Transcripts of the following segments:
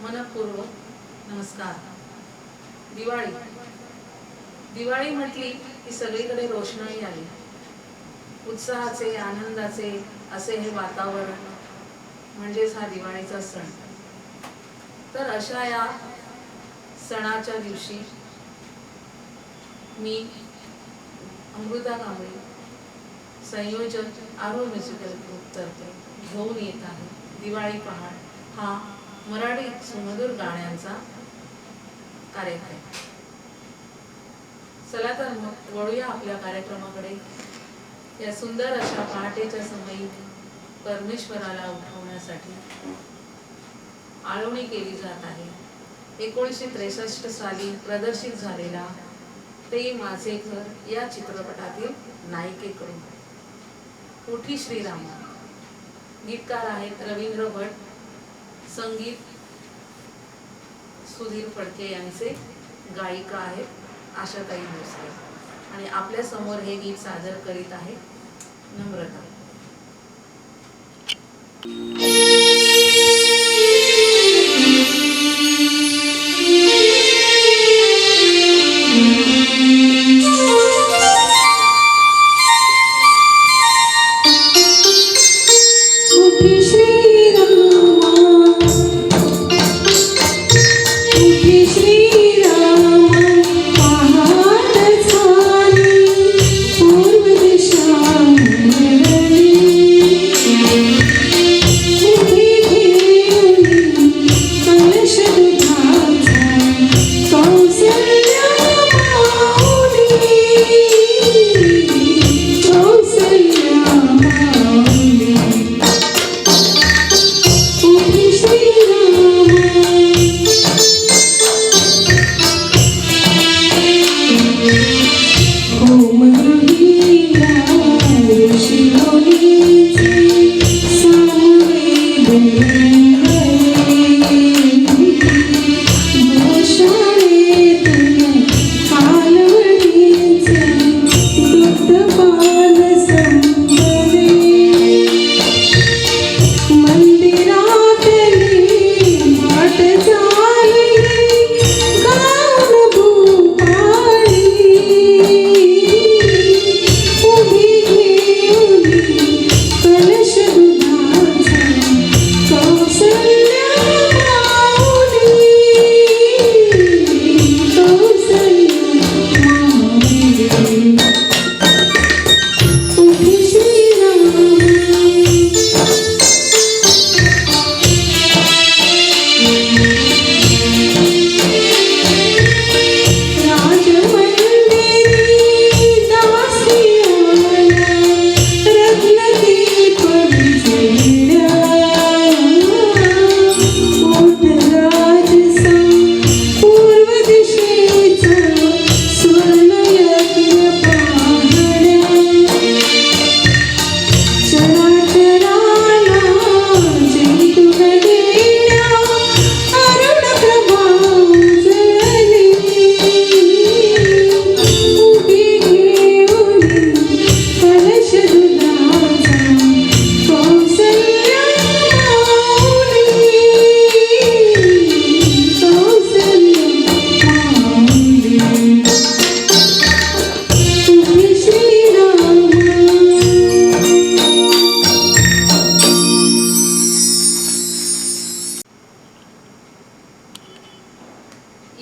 मनपूर्वक नमस्कार. दिवाळी दिवाळी म्हटली की सगळीकडे रोषणाई आली. उत्साहाचे, आनंदाचे असे हे वातावरण म्हणजेच हा दिवाळीचा सण. तर अशा या सणाच्या दिवशी मी अमृता कांबळे, संयोजक आरोह म्युझिकल ग्रुप तर्फे घेऊन येत आहे दिवाळी पहाट हा मराठी सुमधुर गाण्यांचा कार्यक्रम. चला तर मग वळूया आपल्या कार्यक्रमाकडे. या सुंदर अशा पहाटेच्या समयी परमेश्वराला उठवण्यासाठी आळवणी केली जात आहे. 1963 साली प्रदर्शित झालेला ते माझे घर या चित्रपटातील नायिकेकडून उठी श्रीरामा. गीतकार आहेत रवींद्र भट, संगीत सुधीर फडके यांचे, गायिका आहेत आशाताई भोसले आणि आपल्या समोर हे गीत सादर करीत आहे नम्रता.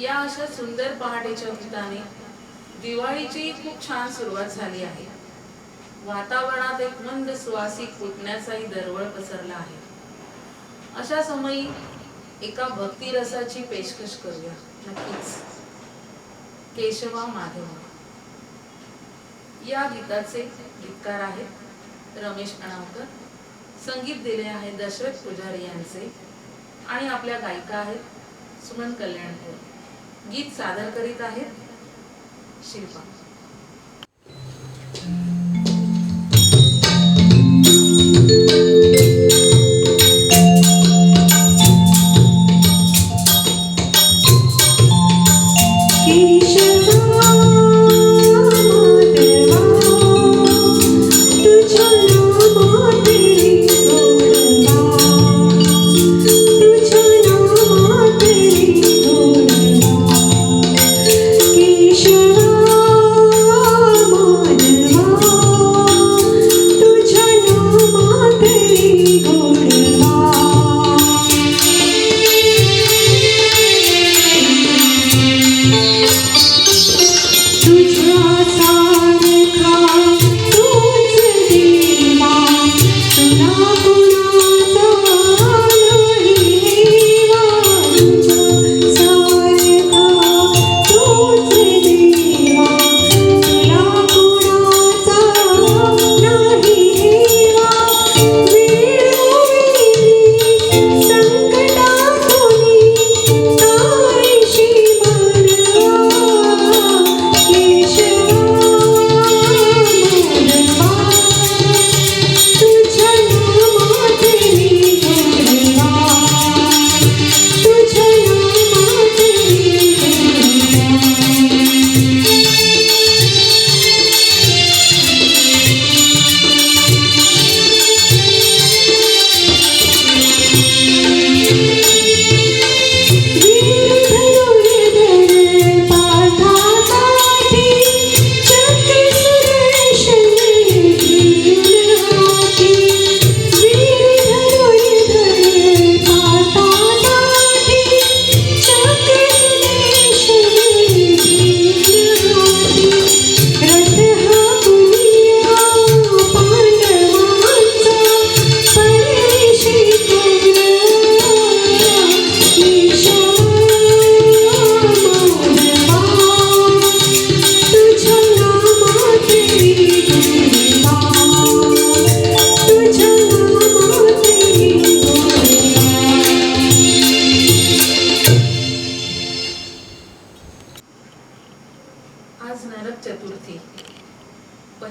या अशा सुंदर पहाटेच्या गीताने दिवाळीची खूप छान सुरुवात झाली आहे. वातावरणात एक मंद सुवासिक फुटण्याचाही दरवळ पसरला आहे. अशा समयी एका भक्ती रसाची पेशकश करूया. नक्कीच केशवा माधवा या गीताचे गीतकार आहेत रमेश अणावकर, संगीत दिले आहे दशरथ पुजारी यांचे आणि आपल्या गायिका आहेत सुमन कल्याणपूर. गीत सादर करीत आहेत शिल्पा. तुझ्या नामात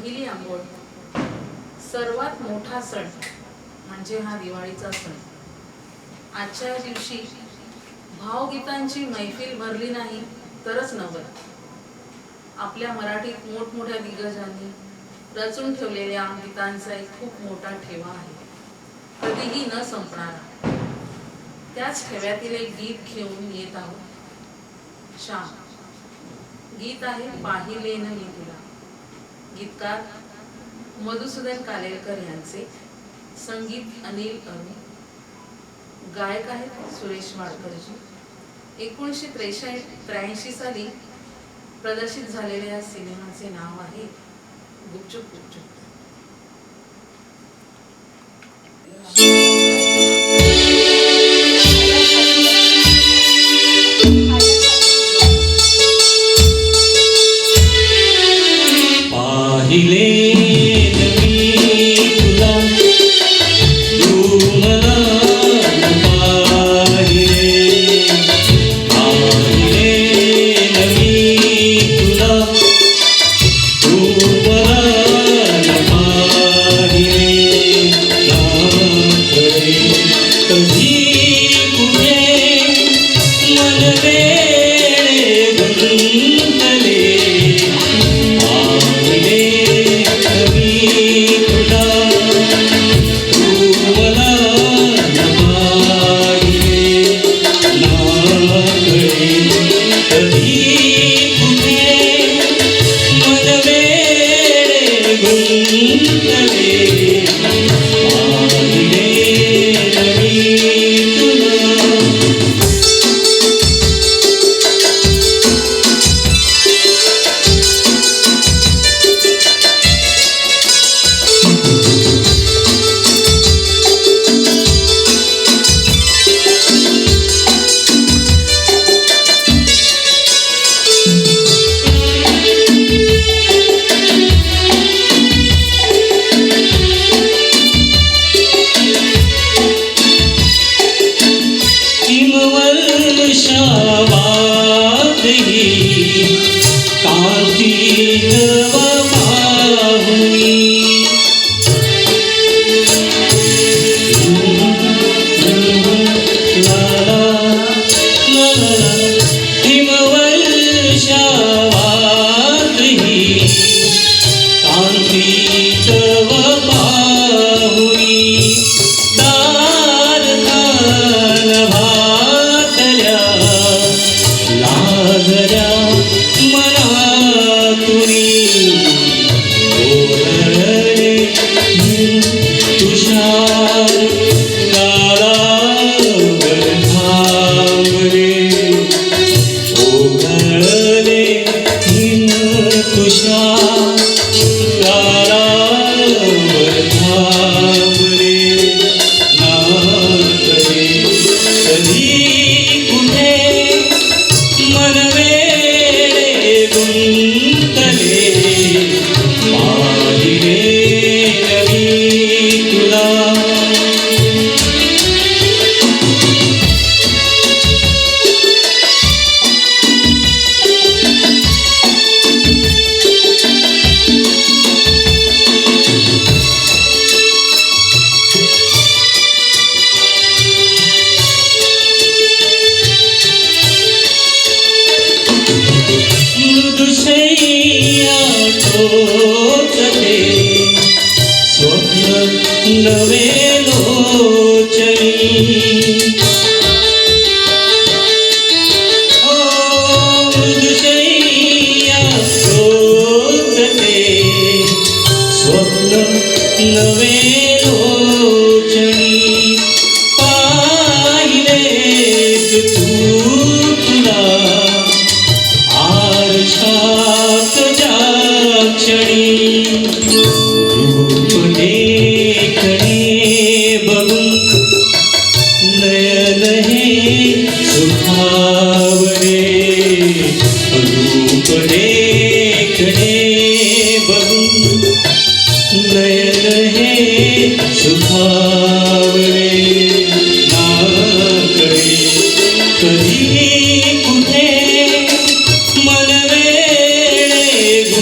पहिली आंघोळ, सर्वात मोठा सण म्हणजे हा दिवाळीचा सण. आजच्या दिवशी भावगीतांची मैफिल भरली नाही तरच नवल. आपल्या मराठीत मोठमोठ्या दिग्गजांनी रचून ठेवलेल्या गीतांचा एक खूप मोठा ठेवा आहे, कधीही न संपणारा. त्याच ठेव्यातील एक गीत घेऊन येत आहोत. श्याम. गीत आहे पाहिले न मी तुला. गीतकार मधुसूदन कालेलकर यांचे, संगीत अनिल अरुण, गायक आहेत सुरेश वाडकरजी. 1983 साली प्रदर्शित झालेल्या या सिनेमाचे नाव आहे गुपचूप गुपचूप.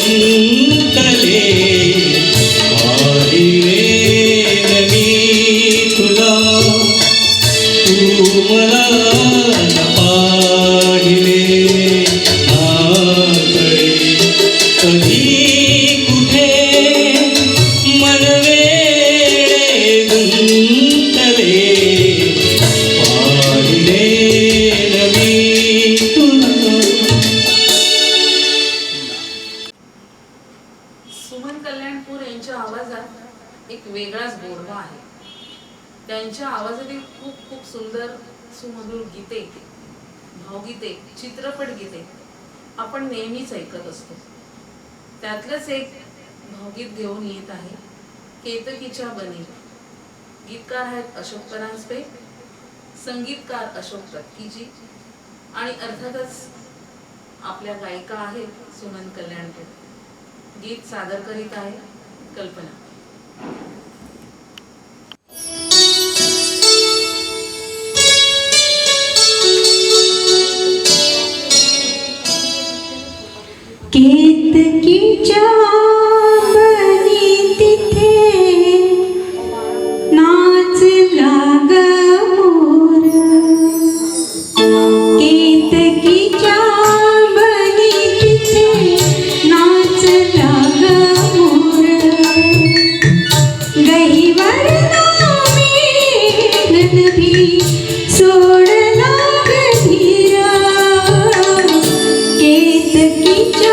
गुंतले गोडवा आहे. त्यांच्या आवाजातील खूप खूप सुंदर सुमधुर गीते, भावगीते, चित्रपट गीते आपण नेहमीच ऐकत असतो. त्यातलंच एक भावगीत घेऊन येत आहे, केतकीच्या बनी. गीतकार आहेत अशोक परांजपे, संगीतकार अशोक तत्कीजी आणि अर्थातच आपल्या गायिका आहेत सुमन कल्याणकर. गीत सादर करीत आहे कल्पना. केतकीच्या बनी तिथे नाचला ग मोर. केतकीच्या बनी तिथे नाचला ग मोर. गहिवरला मेघनभी सोडला ग धीरा. केतकीच्या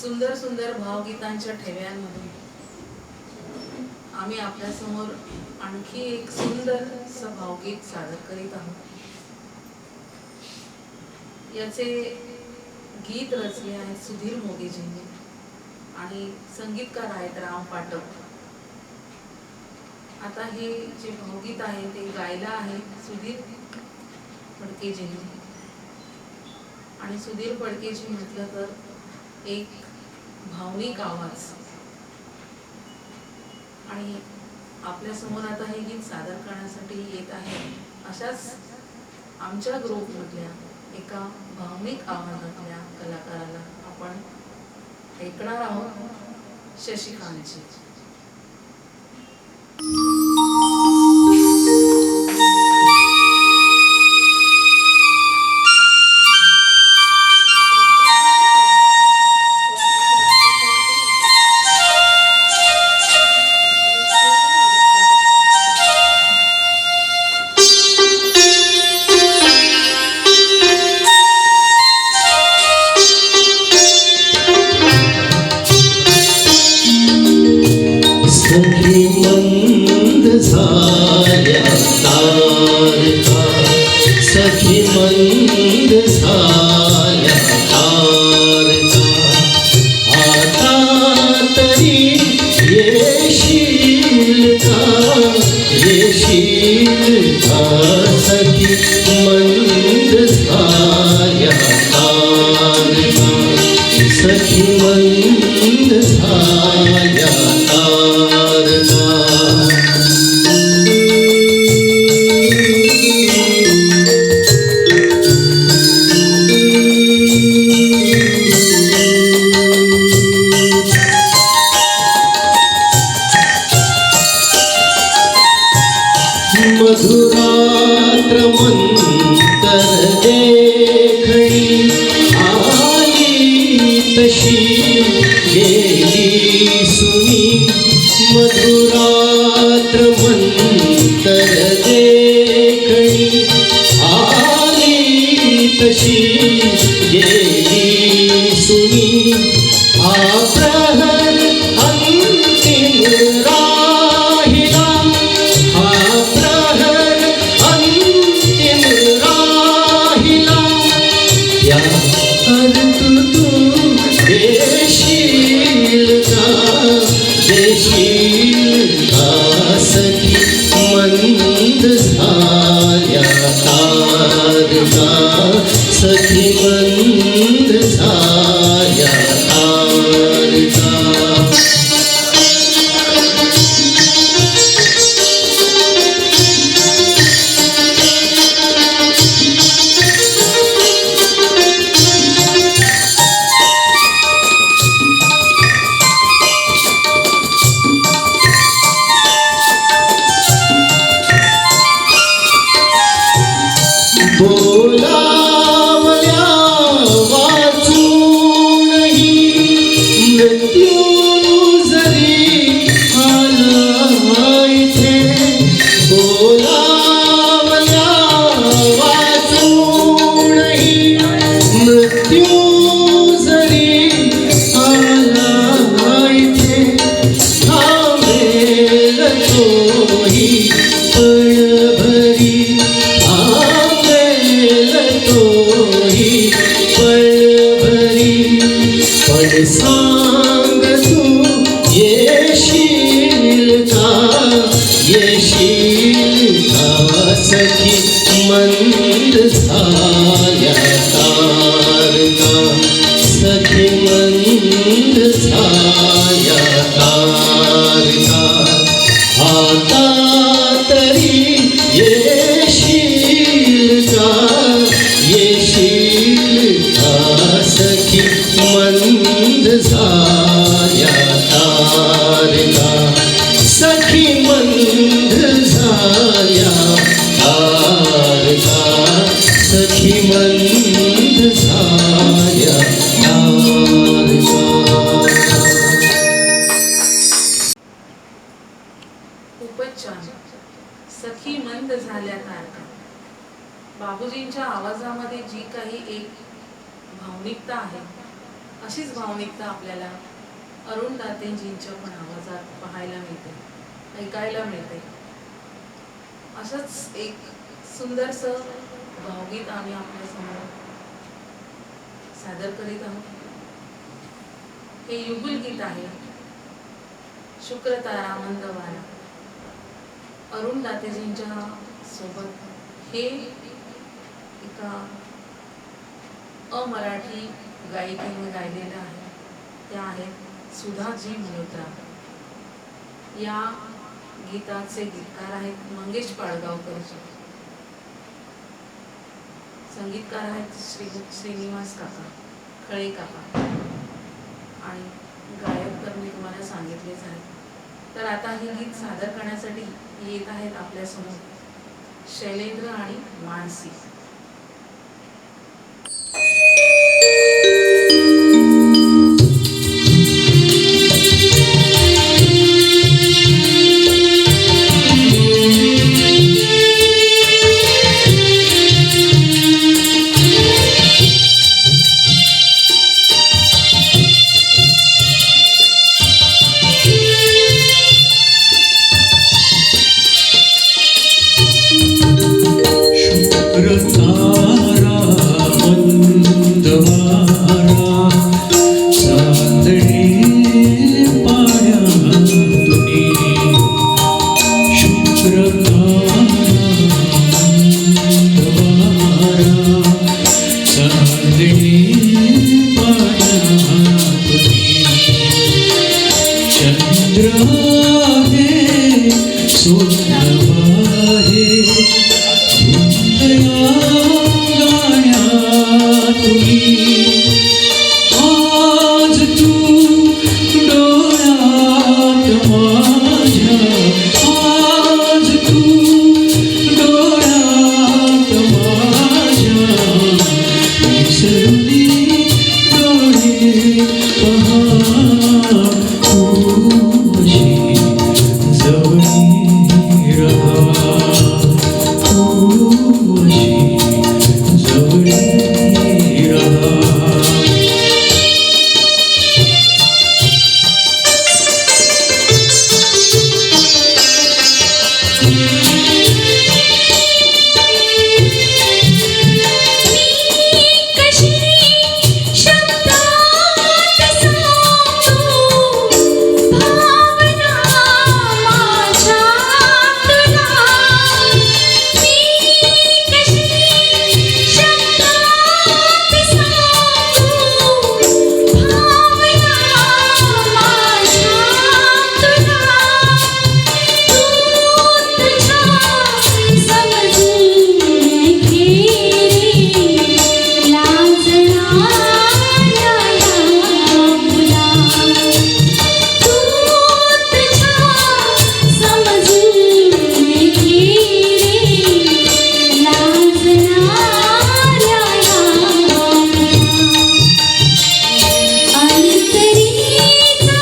सुंदर सुंदर भावगीतांच्या ठेव्यांमधून आम्ही आपल्या समोर आणखी एक सुंदर भावगीत सादर करीत आहोत. याचे गीत रचले आहेत सुधीर मोदीजींनी आणि संगीतकार आहेत राम पाटक. आता हे जे भावगीत आहे ते गायला आहे सुधीर फडकेजींनी. आणि सुधीर फडकेजी म्हटलं तर एक भावनिक आवाज. आणि आपल्या समोर आता हे गीत सादर करण्यासाठी येत आहे अशाच आमच्या ग्रुप मधल्या एका भावनिक आवाजातल्या कलाकाराला आपण ऐकणार आहोत. शशिकांतची. सखी मंद झाल्या तारका, सखी मंद झाल्या तारका, आता तरी येशील का, येशील का, सखी मंद झाल्या तारका, सखी मंद झाल्या तारका. मधुरात्र मंतर देखणी आली तशी गेली सुनी, मधुरात्र मंतर देखणी आली तशी गेली सुनी, हा प्रहर अंतिम राहिला, हा प्रहर अंतिम राहिला, या अर्थ तू देशील का, देशील का, सखी मंद झाल्या तारका, सखी मंद झाल्या तारका. बोलावल्या वाचूनही मृत्यू जरी आला इथे, बोलावल्या वाचूनही मृत्यू जरी आला इथे, थांबेल तोही पळभरी, तोही पळभरी, पण सांग तू येशील का, येशील का, सखी मंद झाल्या तारका, सखी मंद झाल्या तारका, आता तरी येशील का, येशील का, सखी मंद झाल्या तारका, सखी मंद झाल्या तारका, सखी मंद झाल्या तारका. खूपच छान. सखी मंद झाल्या तारका. बाबूजींच्या आवाजामध्ये जी काही एक भावनिकता आहे, अशीच भावनिकता आपल्याला अरुण दातेजींच्या पण आवाजात पाहायला मिळते, ऐकायला मिळते. असंच एक सुंदरसं भावगीत आम्ही आपल्या समोर सादर करीत आहोत. हे युगुल गीत आहे, शुक्र तारा मंद वारा. अरुण दातेजींच्या सोबत हे एका अमराठी गायिकेने गायलेलं आहे. त्या आहेत सुधाजी मल्होत्रा. या गीताचे गीतकार आहेत मंगेश पाडगावकरजी. संगीतकार आहेत श्रीनिवास काका, खळे काका. आणि गायक तर मी तुम्हाला सांगितलेच आहे. तर आता हे गीत सादर करण्यासाठी येत आहेत आपल्यासमोर शैलेंद्र आणि मानसी. शुक्रतारा मंदवारा चांदणे पाण्यातुनी. शुक्रतारा मंदवारा चांदणे पाण्यातुनी. चंद्र आहे सोनवा आहे गाण्यातुनी. आज तू डोळ्यात माझ्या, आज तू डोळ्यात माझ्या विसरली डोळे पहा. तू अशी जवळी रहा, तू अशी जवळी रहा. कशी शब्दात सांगू भावना माझ्या तुला. मी कशी शब्दात सांगू भावना माझ्या तुला. तू तुझ्या समजून घे लाजणाऱ्या या मुला. तू तुझ्या समजून घे लाजणाऱ्या या मुला. अंतरीचा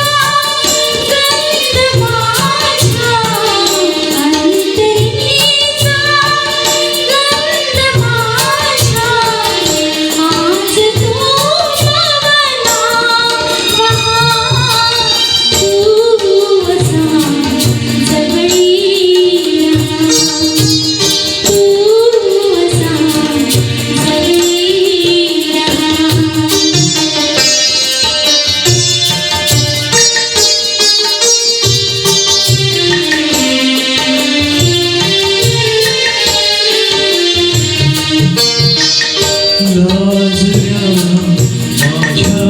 गंध माझ्या, अंतरीचा गंध माझ्या. आज तू पवना वहा, तू असा जवळी रहा, तू असा जवळी रहा. लाजऱ्या माझ्या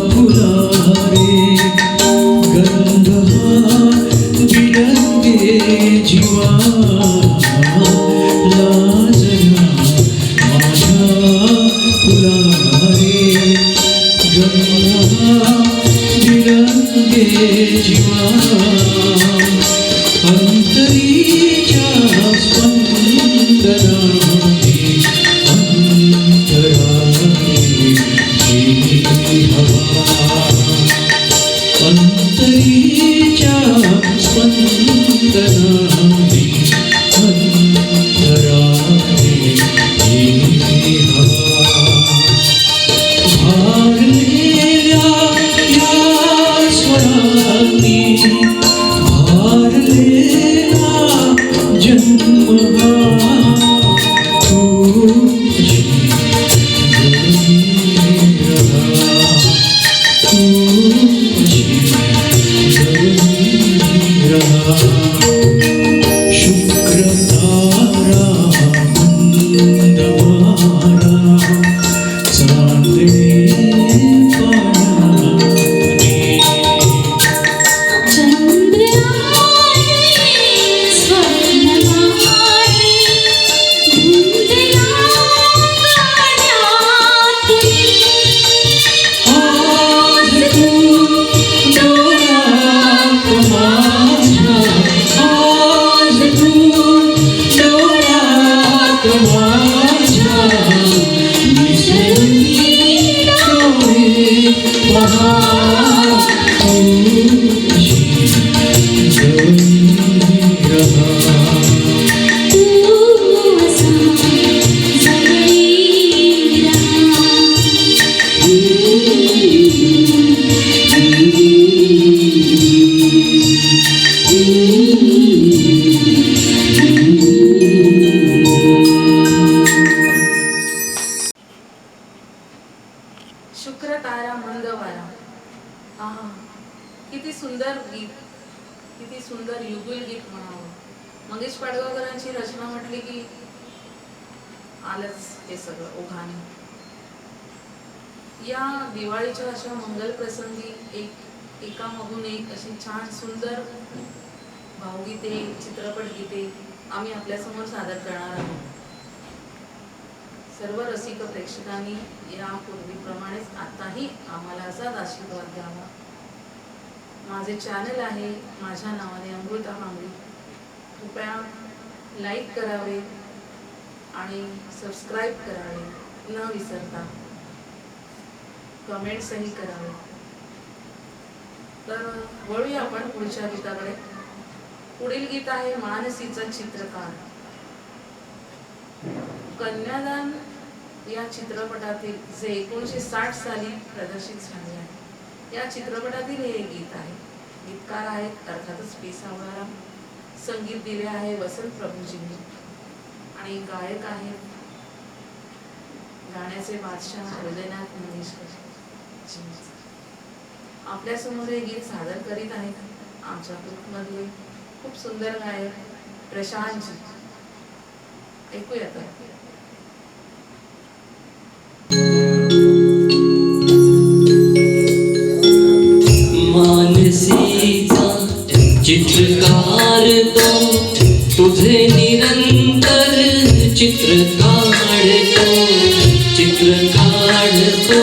फुलारे गंध विलंगे जीवा. लाजऱ्या माझ्या फुलारे गंध विलंगे जीवा. अंतरीच्या स्पंदनाने अंतराने जी हवा. अंतरीच्या स्पंदनाने अंतराने जी हवा. भारलेल्या या स्वरांनी भारलेला जन्म हा. तू अशी जवळी रहा, तू अशी जवळी रहा. शुक्रतारा मंदवारा चांदणे पाण्यातुनी. चंद्र आहे स्वर्णवाही धुंदला गाण्यातुनी. आज तू तू अशी जवळी रहा. तू असा जवळी शुक्र तारा मंद वारा. आहा, किती सुंदर गीत, किती सुंदर युगुल गीत म्हणावं. मंगेश पाडगावकरांची रचना म्हटली की आलंच हे सगळं ओघाने. या दिवाळीच्या अशा मंगल प्रसंगी एकामागून एक अशी छान सुंदर भावगीते, चित्रपट गीते आम्ही आपल्यासमोर सादर करणार आहोत. सर्व रसिक प्रेक्षकांनी यापूर्वीप्रमाणेच आताही आम्हाला असाच आशीर्वाद द्यावा. माझे चॅनल आहे माझ्या नावाने अमृता भांगडी. कृपया लाईक करावे आणि सबस्क्राईब करावे न विसरता. कमेंट्सही करावे. तर वळूया आपण पुढच्या गीताकडे. पुढील गीत आहे मानसीचा चित्रकार. कन्यादान या चित्रपटातील जे 1960 साली प्रदर्शित झाले आहे, या चित्रपटातील हे गीत आहे. गीतकार आहेत अर्थातच पी सावळाराम. संगीत दिले आहे वसंत प्रभूजींनी आणि गायक आहेत गाण्याचे बादशाह हृदयनाथ मंगेशकर. आपल्यासमोर हे गीत सादर करीत आहेत आमच्या ग्रुपमधले खूप सुंदर गायक प्रशांतजी. ऐकूया तर. मानसीचा चित्रकार तो, तुझे निरंतर चित्र काढतो, चित्र काढतो.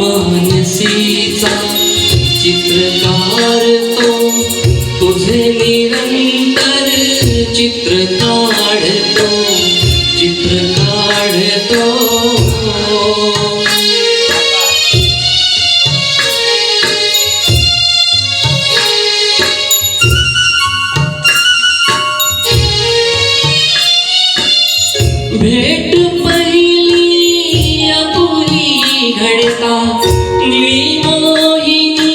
मानसीचा चित्रकार तो, तुझे निरंतर चित्र काढतो, चित्र काढतो. भेट पहिली आपुली घडता, निळी मोहिनी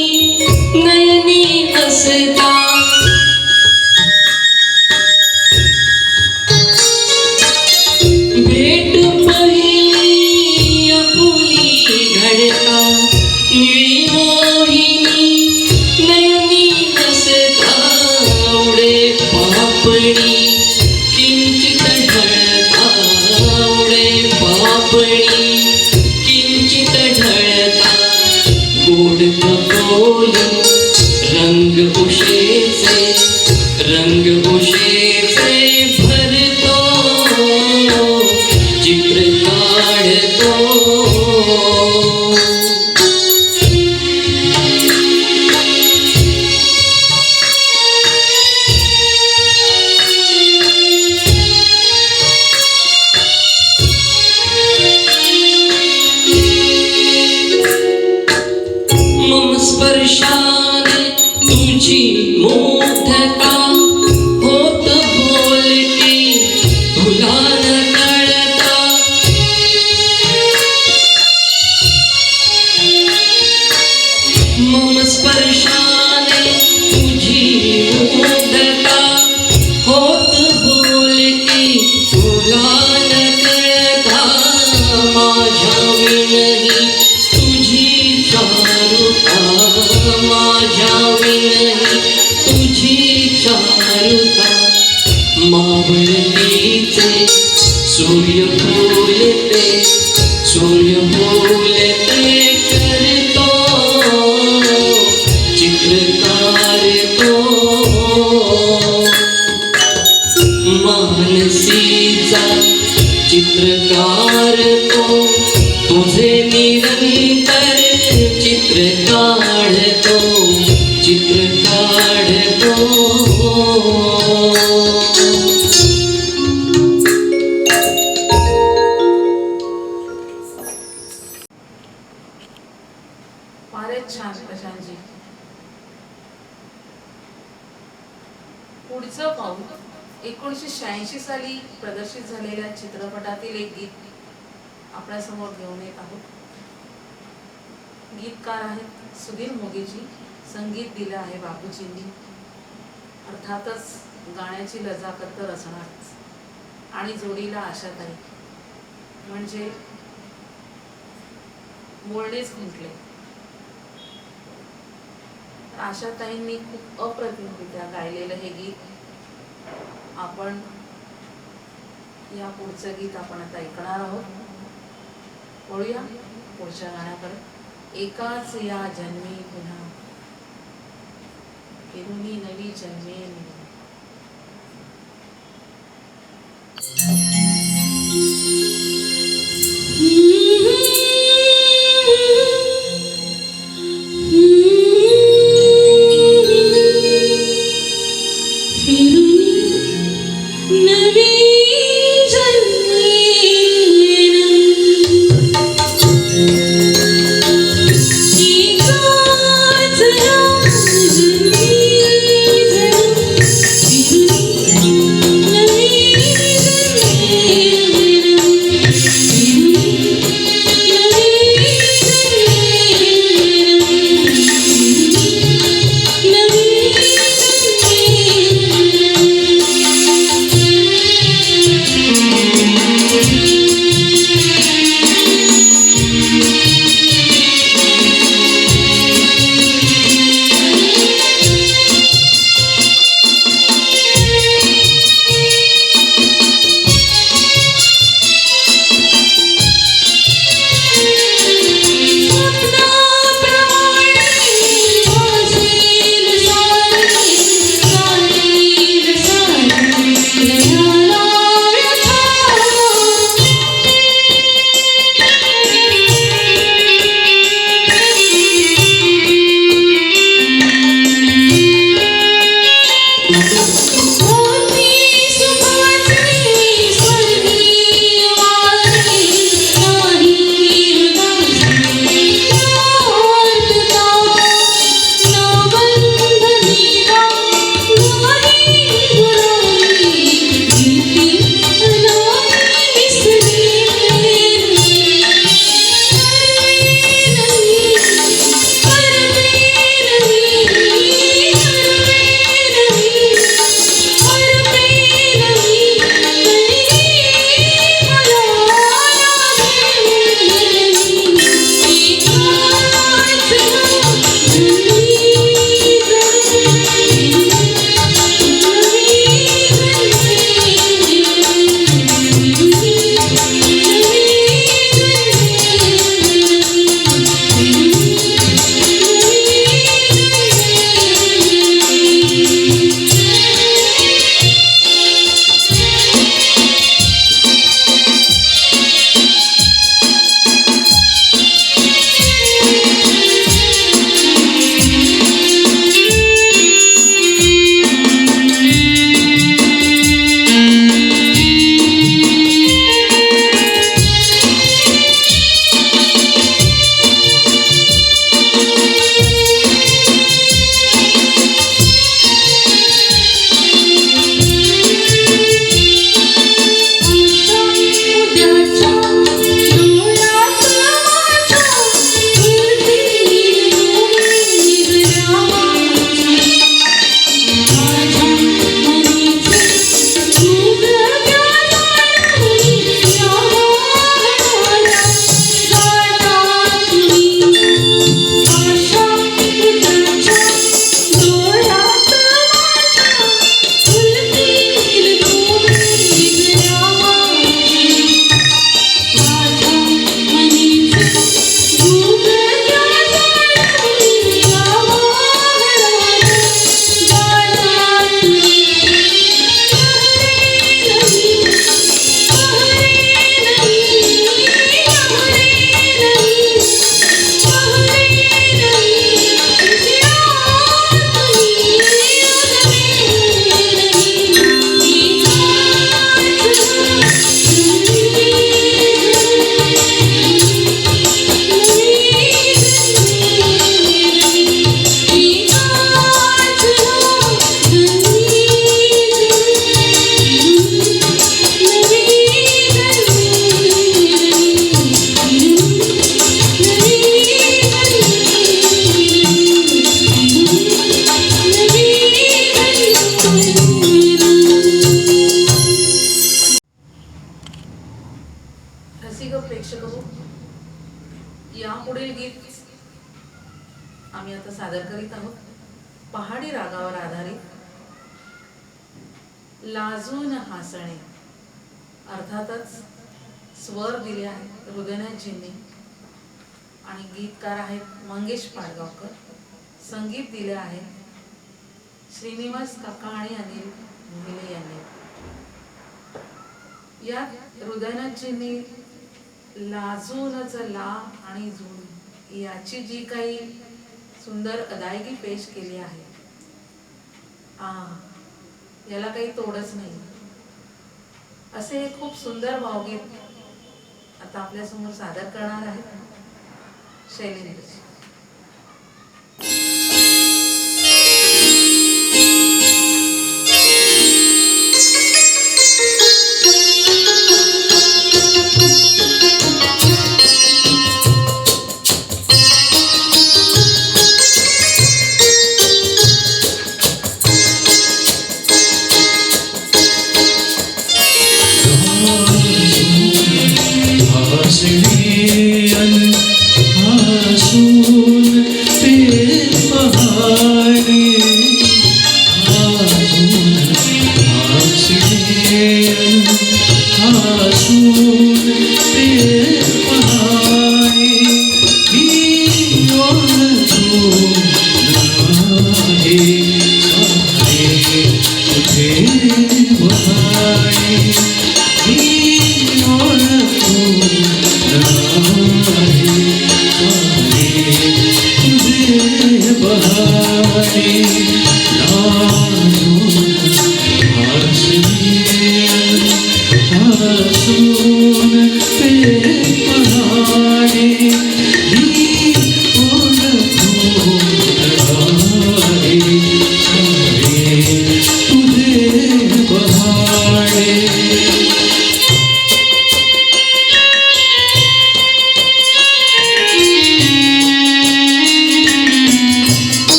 नयनी हसता. भेट पहिली आपुली घडता, निळी मोहिनी नयनी हसता. उडे पापणी किंचित ढळता, उडे पापणी किंचित ढळता. गोड कपोली रंग उशेचे, रंग उशेचे भरतो, चित्र काढतो. मम स्पर्शाने तुझी मोठता होत बोलती, तुला न कळता. मम स्पर्शाने तुझी मोठता होत बोलती, तुला न कळता. माझ्या विनही तुझी चारुता, माझ्या विनही तुझी चारुता. मावळतीचे सूर्य फुलते, सूर्य फुलते करतो, चित्र काढतो. मानसीचा चित्रकार तो, तुझे निरंतर चित्र काढतो, चित्र काढतो. 1986 साली प्रदर्शित झालेल्या चित्रपटातील एक गीत आपल्यासमोर घेऊन येत आहोत. गीतकार आहेत सुधीर मोगेजी, संगीत दिलं आहे बाबूजींनी. अर्थातच गाण्याची लजाकत तर असणारच, आणि जोडीला आशाताई, म्हणजे बोलणेच खुंटले. आशाताईंनी खूप अप्रतिमरित्या गायलेलं हे गीत आपण या पुढचं गीत आपण आता ऐकणार आहोत. वळूया पुढच्या गाण्याकडे. एकाच या जन्मी पुन्हा फिरुनी नवी जन्मेन. सादर करीत आहोत पहाडी रागावर आधारित लाजून हसणे. अर्थातच स्वर दिले आहेत हृदयनाथजींनी आणि गीतकार आहेत मंगेश पाडगावकर. संगीत दिले आहे श्रीनिवास काका आणि अनिल मोहिले यांनी. यात हृदयनाथजींनी लाजूनच ला आणि झून याची जी काही सुंदर अदायगी पेश केली आहे, याला काही तोडच नाही. असे हे खूप सुंदर भावगीत आता आपल्या समोर सादर करणार आहेत शैलेंद्रजी.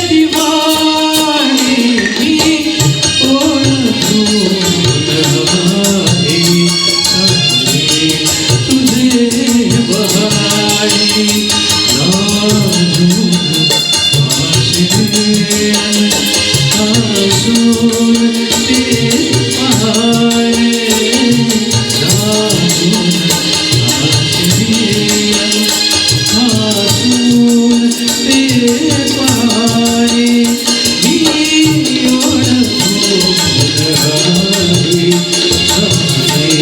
दिवाळी पहाडे मी ओळखो राही सारे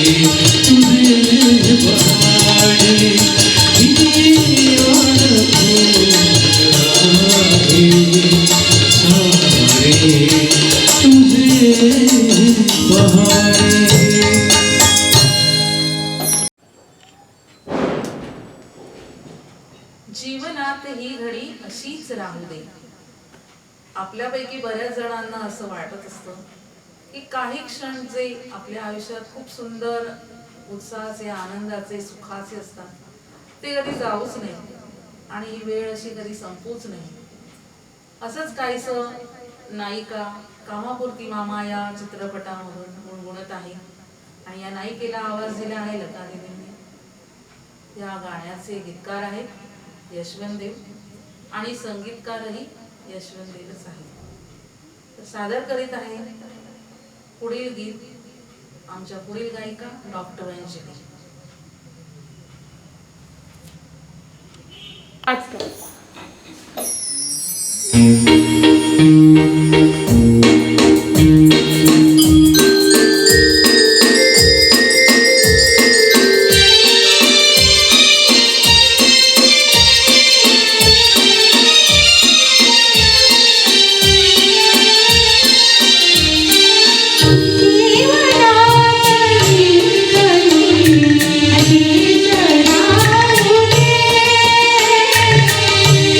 तुझे पहाडे मी ओळखो राही सारे तुझे पहाडे. जीवनात ही घडी अशीच राहू दे. आपल्यापैकी बऱ्याच जणांना असं वाटत असतं की काही क्षण जे आपल्या आयुष्यात खूप सुंदर उत्साहाचे, आनंदाचे, सुखाचे असतात ते कधी जाऊच नाही आणि ही वेळ अशी कधी संपूच नाही. असंच काहीसं नायिका कामापुरती मामा या चित्रपटामधून गुणगुणत आहे आणि या नायिकेला आवाज दिला आहे लता दीदींनी. या गाण्याचे गीतकार आहेत यशवंत देव आणि संगीतकारही यशवंत देवच आहे. तर सादर करीत आहे पुढील गीत आमच्या पुढील गायिका डॉक्टर अंजली.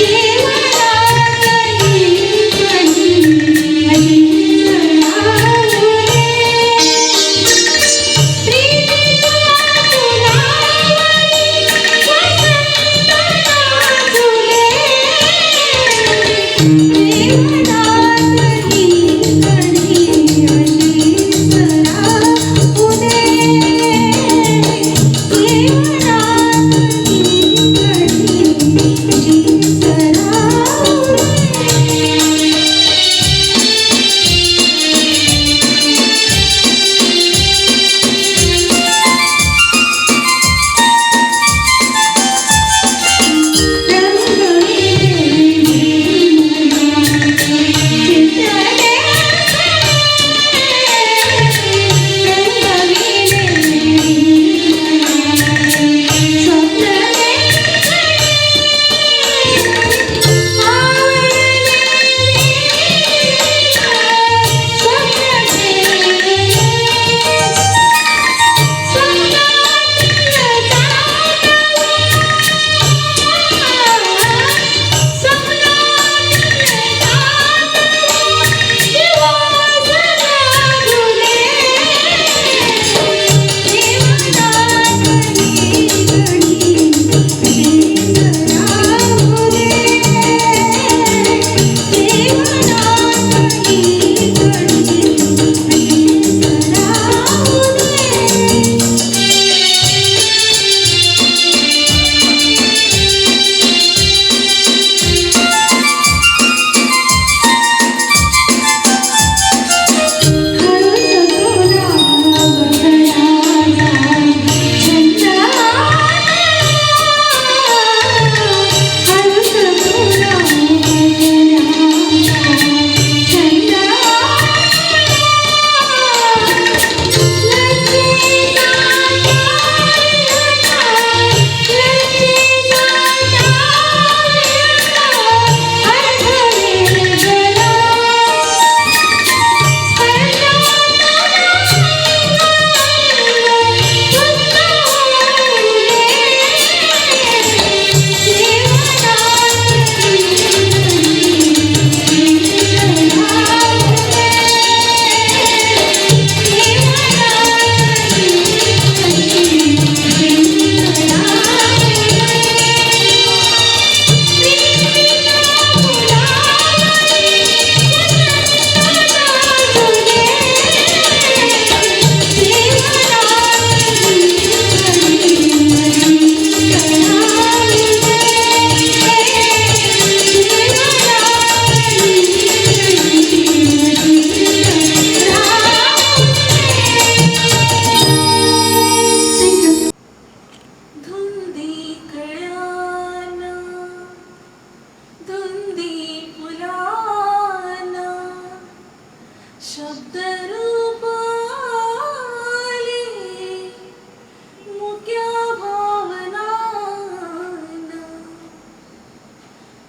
जीवनात ही घडी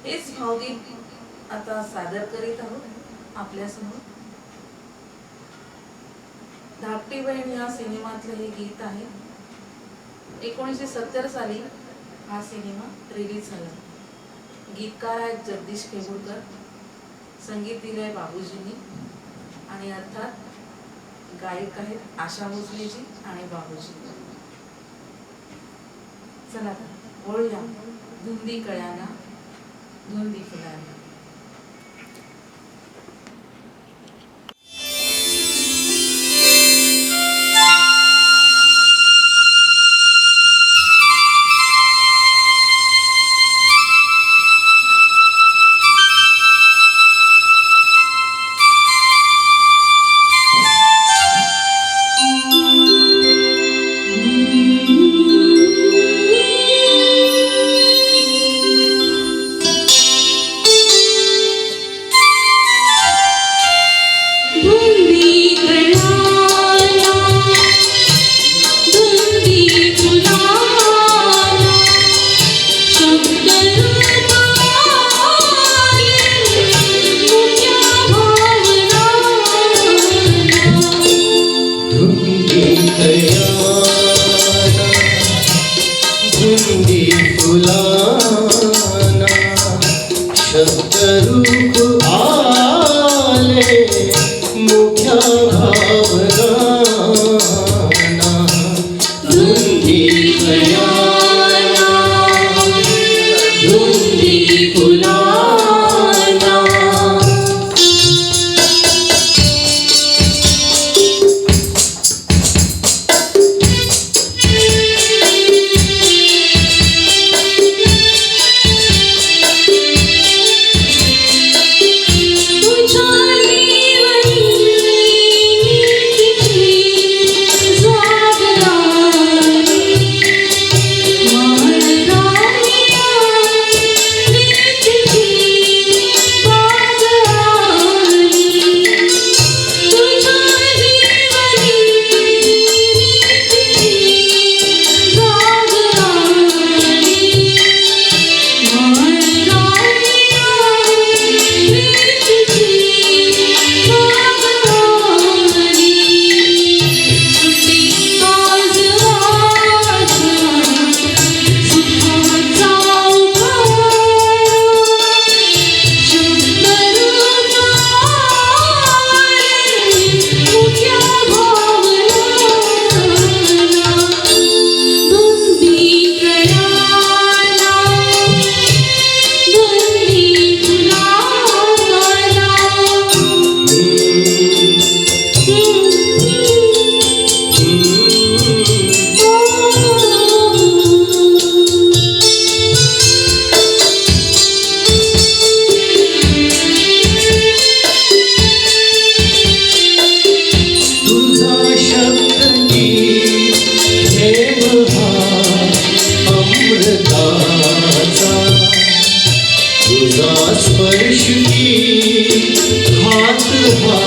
हेच भावगीत आता सादर करीत आहोत आपल्यासमोर. धाकटी बहीण या सिनेमातलं हे गीत आहे. 1970 साली हा सिनेमा रिलीज झाला. गीतकार आहेत जगदीश केबुलकर, संगीत दिलंय बाबूजींनी आणि अर्थात गायक आहेत आशा भोसलेजी आणि बाबूजी. चला तर वळूया धुंदी कळ्याना धुंदी फुलांना. धुंदी कळ्याना धुंदी फुलांना शब्द रूपाले मुक्या भावनांना. धुंदी कळ्याना धुंदी फुलांना शब्दरूप आले मुख्य भावनांना. धुंदी कळ्याना धुंदी फुलांना. तुझ्या नीतीची जागराई माळराया नीतीची बाजारी. तुझ्या नीतीची तुझा शब्द की प्रेम हा अमृताचा. तुझा स्पर्श की हात हा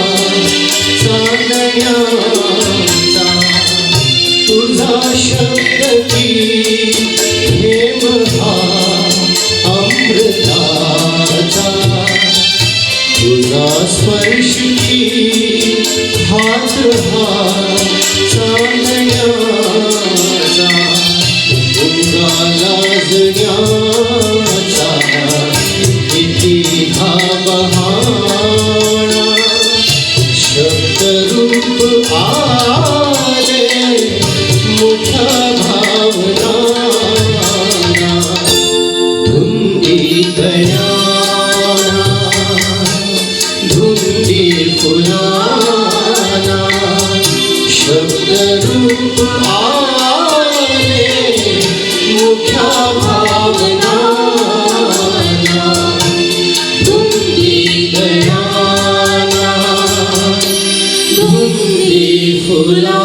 चांदण्याचा. तुझा शब्द की प्रेम हा अमृताचा. तुझा स्पर्श की हात हा चांदण्याचा. तुझा लाजण्याचा किती हा बहाणा. शब्दरूप आले मुख्या भावनांना. धुंदी कळ्याना धुंदी फुलांना शब्दरूप आले मुख्या भावनांना. धुंदी कळ्याना धुंदी फुलांना.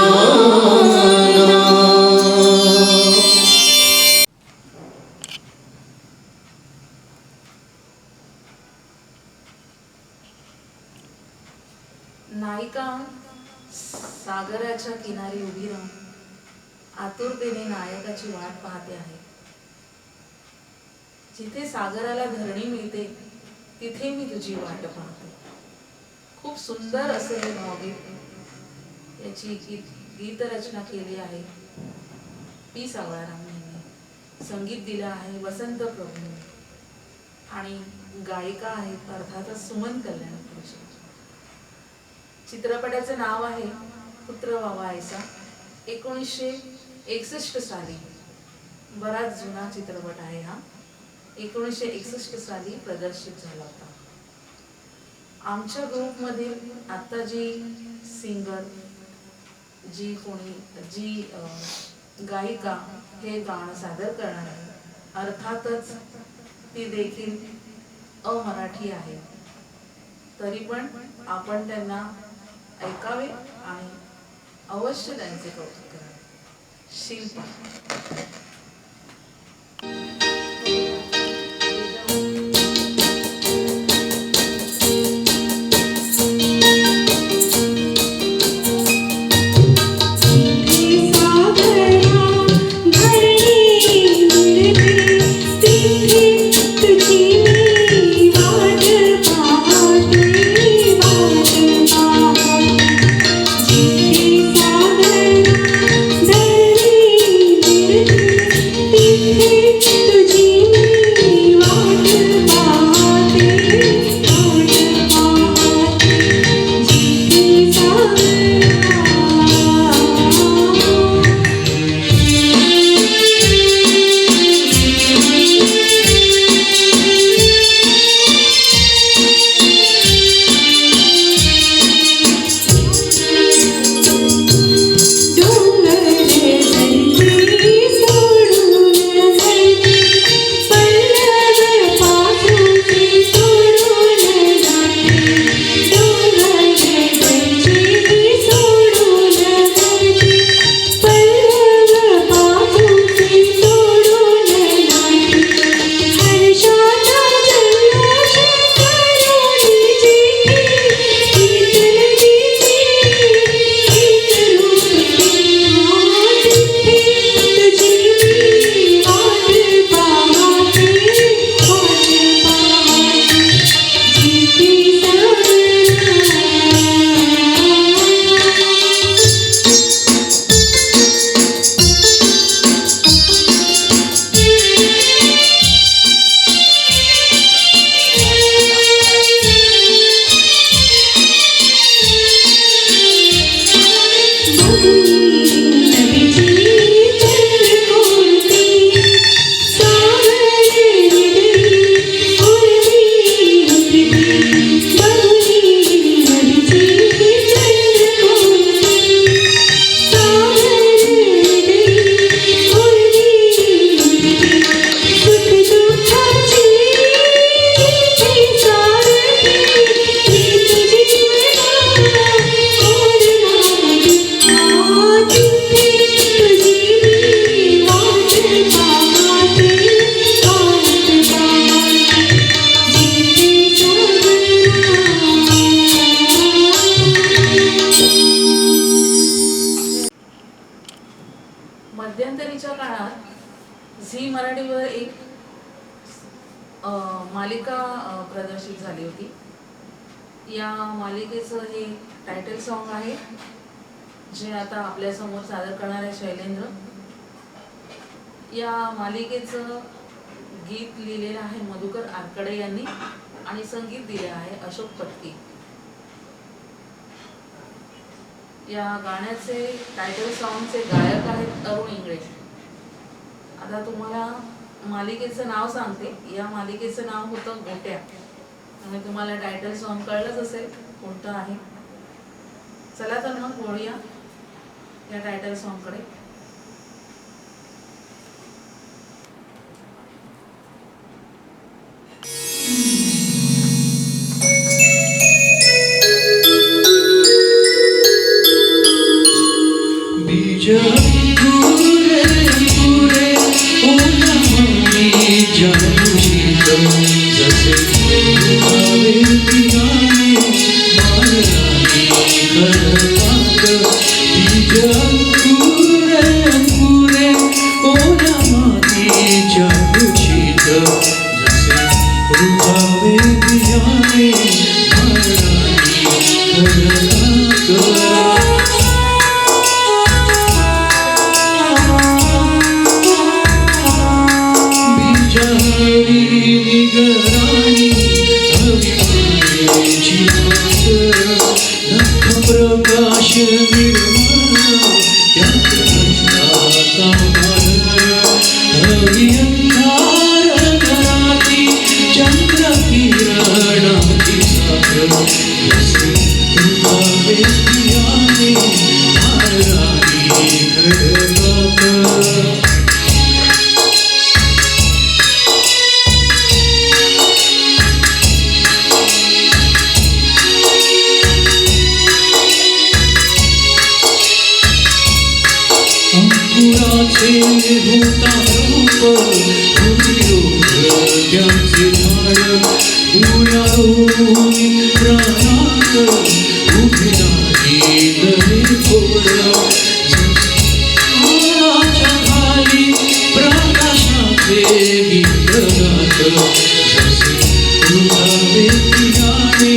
नायिका सागराच्या किनारी उभी राहून आतुरतेने नायकाची वाट पाहते आहे. जिथे सागराला धरणी मिळते तिथे मी तुझी वाट पाहते. खूप सुंदर असं हे भावगीत, याची गीत रचना केली आहे पी सावळाराम यांनी. संगीत दिलं आहे वसंत प्रभूंनी आणि गायिका आहेत अर्थातच सुमन कल्याणपूरची. चित्रपटाचे नाव आहे पुत्र व्हावा ऐसा. 1961 साली, बराच जुना चित्रपट आहे हा. 1961 साली प्रदर्शित झाला होता. आमच्या ग्रुपमधील आता जी सिंगर, जी गायिका हे गाणं सादर करणार आहे, अर्थातच ती देखील अमराठी आहे. तरी पण आपण त्यांना ऐकावे आणि अवश्य त्यांचे कौतुक करावे. शिल्पा. मध्यंतरीच्या काळात झी मराठीवर एक मालिका प्रदर्शित झाली होती. या मालिकेचं हे टायटल सॉन्ग आहे, जे आता आपल्या समोर सादर करणार आहे शैलेंद्र. या मालिकेचं गीत लिहिलेलं आहे मधुकर आरकडे यांनी आणि संगीत दिले आहे अशोक पत्की. या गाण्याचे टायटल सॉन्गचे गायक आहेत अरुण इंगळे. आता तुम्हाला मालिकेचं नाव सांगते. या मालिकेचं नाव होतं गोट्या आणि तुम्हाला टायटल सॉन्ग कळलंच असेल कोणतं आहे. चला तर मग बोलूया या टायटल सॉन्गकडे. Baby पियाने बिचारी निगराणी अभिमानेची मात नख प्रकाश निर्मळ त्यात कृष्णाचा अभियंकार घराती चंद्र किरणाची सागर जसे तुझावे पियाने महाराणी खडकात अंकुराचे भूतारूप भूमिरूप त्यांचे झाड गुण्यारोनी प्राणात उभे नाहीत हे खोड आळाच्या खाली प्रकाशाचे गीत गात जसे तुझावे पियाने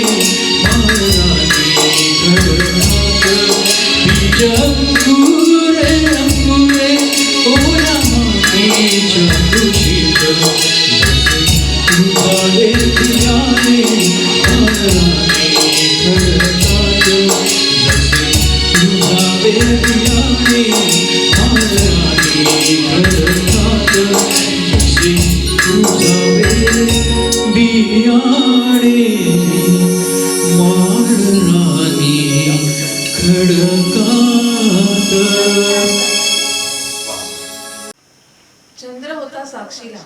महाराणी घडणात बीज अंकुरे अंकुरे ओला मातीच्या कुशीत जसे तुझावे पियाने महाराणी घडणात जसे तुझावे पियाने महाराणी घडणात जसे तुझावे बियाणे महाराणी खडकात. चंद्र होता साक्षीला.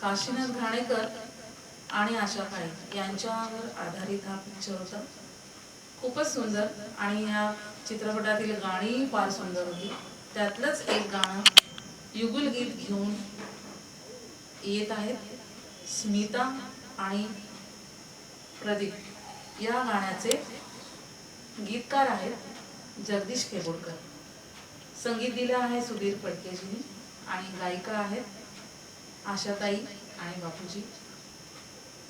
काशीनाथ घाणेकर आणि आशा काळे यांच्यावर आधारित हा पिक्चर होता. खूपच सुंदर आणि या चित्रपटातील गाणी फार सुंदर होती. त्यातलंच एक गाणं युगुल गीत घेऊन येत आहेत स्मिता आणि प्रदीप. या गाण्याचे गीतकार आहेत जगदीश केबोडकर. संगीत दिलं आहे सुधीर फडकेजींनी आणि गायिका आहेत आशाताई आणि बापूजी.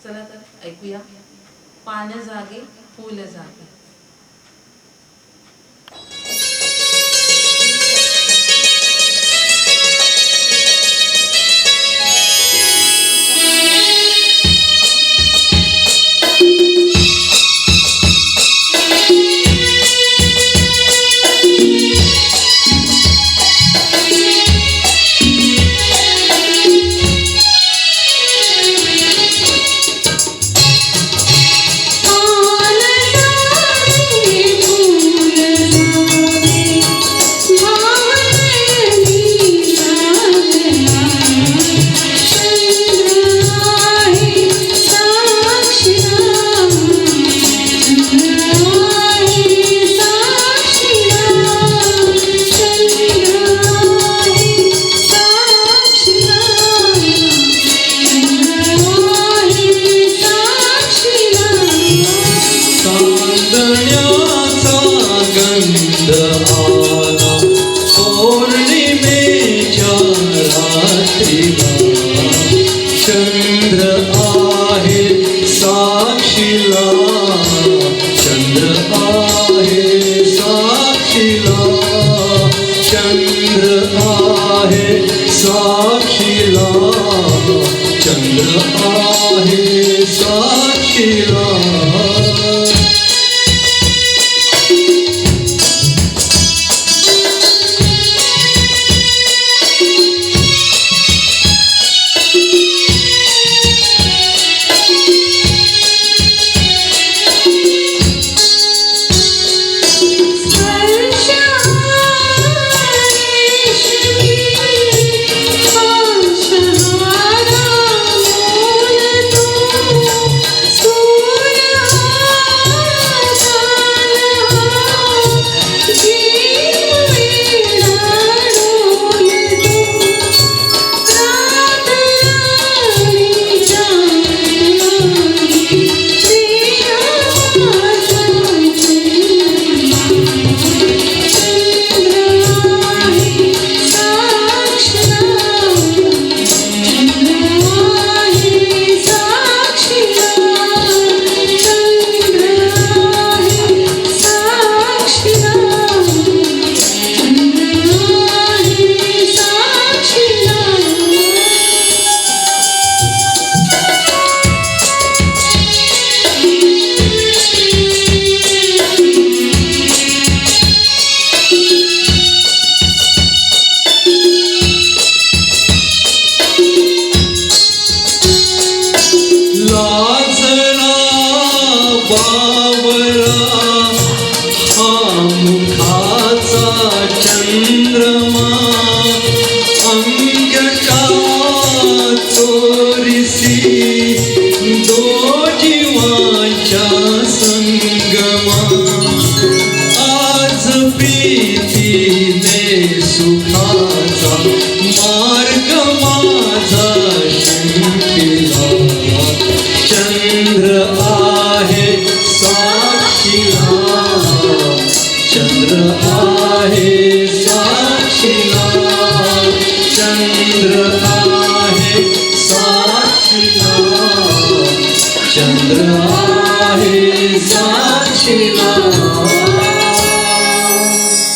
चला तर ऐकूया पान जागे फूल जागे. सूर्य बावरा हा मुखाचा चंद्रमा अंग का चोरिसी दो जीवांच्या संगमा आज प्रीतीने सुखाचा मार्ग माझा शिंपिला चंद्र आहे साक्षीला चंद्र आहे साक्षीला चंद्र आहे साक्षीला चंद्र आहे साक्षीला